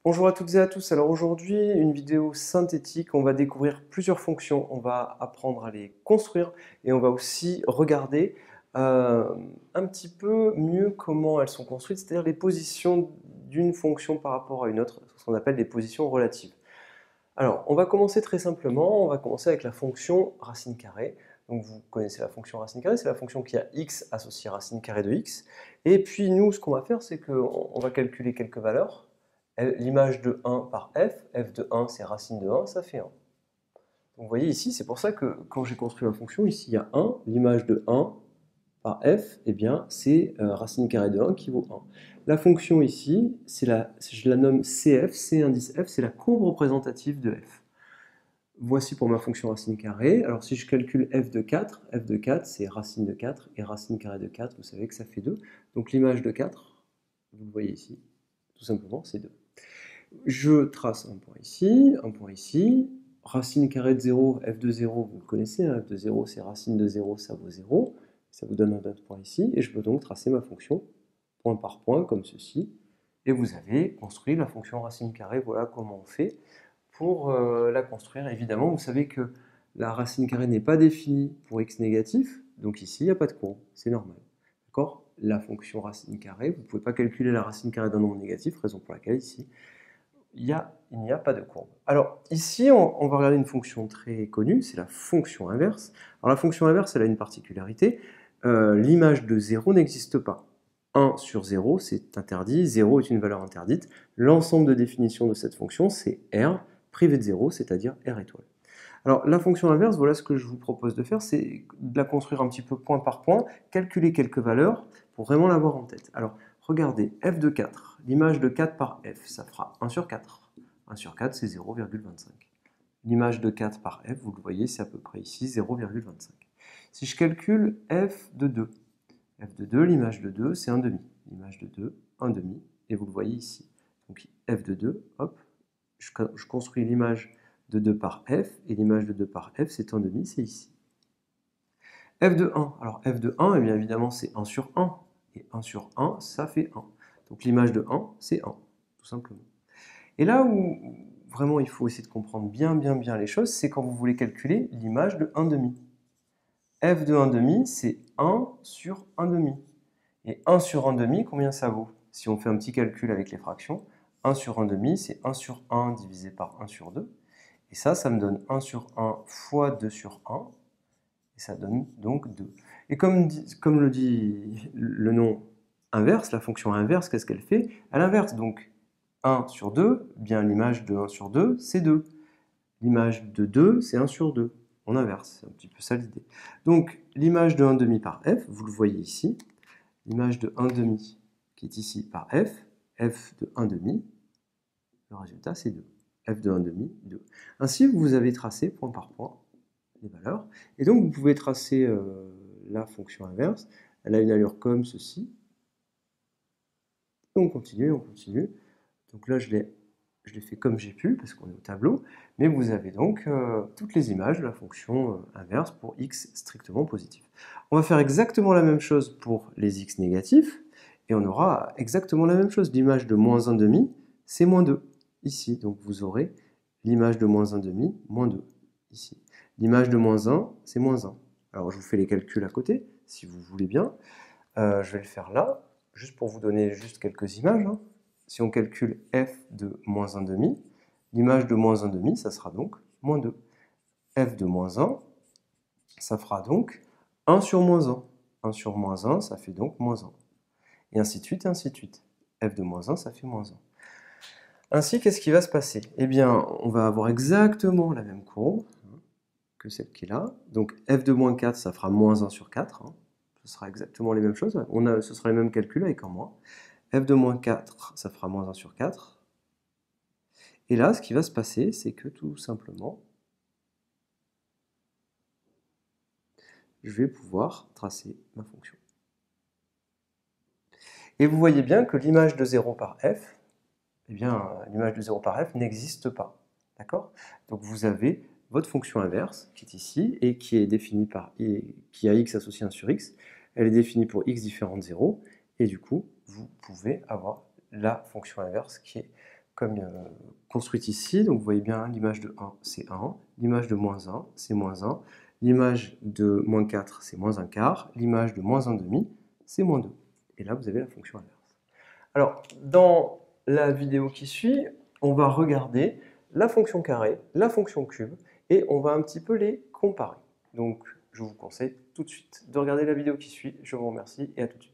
Bonjour à toutes et à tous. Alors aujourd'hui, une vidéo synthétique. On va découvrir plusieurs fonctions. On va apprendre à les construire et on va aussi regarder euh, un petit peu mieux comment elles sont construites, c'est-à-dire les positions d'une fonction par rapport à une autre, ce qu'on appelle les positions relatives. Alors, on va commencer très simplement. On va commencer avec la fonction racine carrée. Donc vous connaissez la fonction racine carrée, c'est la fonction qui a x associé racine carrée de x. Et puis nous, ce qu'on va faire, c'est qu'on va calculer quelques valeurs. L'image de 1 par f de 1 c'est racine de 1, ça fait 1. Donc vous voyez ici, c'est pour ça que quand j'ai construit ma fonction, ici il y a 1, l'image de 1 par f, eh bien c'est racine carrée de 1 qui vaut 1. La fonction ici, je la nomme CF, C indice f, c'est la courbe représentative de f. Voici pour ma fonction racine carrée. Alors si je calcule f de 4 c'est racine de 4 et racine carrée de 4, vous savez que ça fait 2. Donc l'image de 4, vous le voyez ici, tout simplement c'est 2. Je trace un point ici, racine carrée de 0, f de 0, vous le connaissez, hein, f de 0 c'est racine de 0, ça vaut 0, ça vous donne un autre point ici, et je peux donc tracer ma fonction point par point comme ceci, et vous avez construit la fonction racine carrée. Voilà comment on fait pour la construire. Évidemment, vous savez que la racine carrée n'est pas définie pour x négatif, donc ici, il n'y a pas de courbe, c'est normal. D'accord? La fonction racine carrée, vous ne pouvez pas calculer la racine carrée d'un nombre négatif, raison pour laquelle ici, il n'y a pas de courbe. Alors ici, on va regarder une fonction très connue, c'est la fonction inverse. Alors la fonction inverse, elle a une particularité, l'image de 0 n'existe pas. 1 sur 0, c'est interdit, 0 est une valeur interdite. L'ensemble de définition de cette fonction, c'est R, privé de 0, c'est-à-dire R étoile. Alors la fonction inverse, voilà ce que je vous propose de faire, c'est de la construire un petit peu point par point, calculer quelques valeurs pour vraiment l'avoir en tête. Alors regardez, f de 4, l'image de 4 par f, ça fera 1 sur 4. 1 sur 4, c'est 0,25. L'image de 4 par f, vous le voyez, c'est à peu près ici 0,25. Si je calcule f de 2, l'image de 2, c'est 1 demi. L'image de 2, 1 demi, et vous le voyez ici. Donc f de 2, hop, je construis l'image de 2 par f, et l'image de 2 par f, c'est 1 demi, c'est ici. f de 1, alors f de 1, eh bien évidemment, c'est 1 sur 1, et 1 sur 1, ça fait 1. Donc l'image de 1, c'est 1, tout simplement. Et là où vraiment il faut essayer de comprendre bien les choses, c'est quand vous voulez calculer l'image de 1 demi. f de 1 demi, c'est 1 sur 1 demi. Et 1 sur 1 demi, combien ça vaut? Si on fait un petit calcul avec les fractions, 1 sur 1 demi, c'est 1 sur 1 divisé par 1 sur 2. Et ça me donne 1 sur 1 fois 2 sur 1. Et ça donne donc 2. Et comme le dit le nom inverse, la fonction inverse, qu'est-ce qu'elle fait? Elle inverse. Donc 1 sur 2, bien l'image de 1 sur 2, c'est 2. L'image de 2, c'est 1 sur 2. On inverse, c'est un petit peu ça l'idée. Donc l'image de 1 demi par f, vous le voyez ici, l'image de 1 demi qui est ici par f de 1 demi, le résultat c'est 2. f de 1 demi, 2. Ainsi, vous avez tracé point par point les valeurs. Et donc, vous pouvez tracer la fonction inverse. Elle a une allure comme ceci. On continue, on continue. Donc là, je l'ai fait comme j'ai pu, parce qu'on est au tableau. Mais vous avez donc toutes les images de la fonction inverse pour x strictement positif. On va faire exactement la même chose pour les x négatifs. Et on aura exactement la même chose. L'image de moins 1 demi, c'est moins 2, ici. Donc vous aurez l'image de moins 1 demi, moins 2, ici. L'image de moins 1, c'est moins 1. Alors je vous fais les calculs à côté, si vous voulez bien. Je vais le faire là, juste pour vous donner juste quelques images. Hein. Si on calcule f de moins 1 demi, l'image de moins 1 demi, ça sera donc moins 2. f de moins 1, ça fera donc 1 sur moins 1. 1 sur moins 1, ça fait donc moins 1. Et ainsi de suite, et ainsi de suite. f de moins 1, ça fait moins 1. Ainsi, qu'est-ce qui va se passer? Eh bien, on va avoir exactement la même courbe que celle qui est là. Donc f de moins 4, ça fera moins 1 sur 4. Hein. Ce sera exactement les mêmes choses. Ce sera les mêmes calculs avec en moins. f de moins 4, ça fera moins 1 sur 4. Et là, ce qui va se passer, c'est que tout simplement, je vais pouvoir tracer ma fonction. Et vous voyez bien que l'image de 0 par f, eh bien, l'image de 0 par f n'existe pas. D'accord? Donc vous avez votre fonction inverse qui est ici et qui est définie par qui a x associé 1 sur x. Elle est définie pour x différent de 0 et du coup, vous pouvez avoir la fonction inverse qui est comme construite ici. Donc vous voyez bien l'image de 1, c'est 1. L'image de moins 1, c'est moins 1. L'image de moins 4, c'est moins 1 quart. L'image de moins 1 demi, c'est moins 2. Et là, vous avez la fonction inverse. Alors, dans la vidéo qui suit, on va regarder la fonction carré, la fonction cube, et on va un petit peu les comparer. Donc, je vous conseille tout de suite de regarder la vidéo qui suit. Je vous remercie et à tout de suite.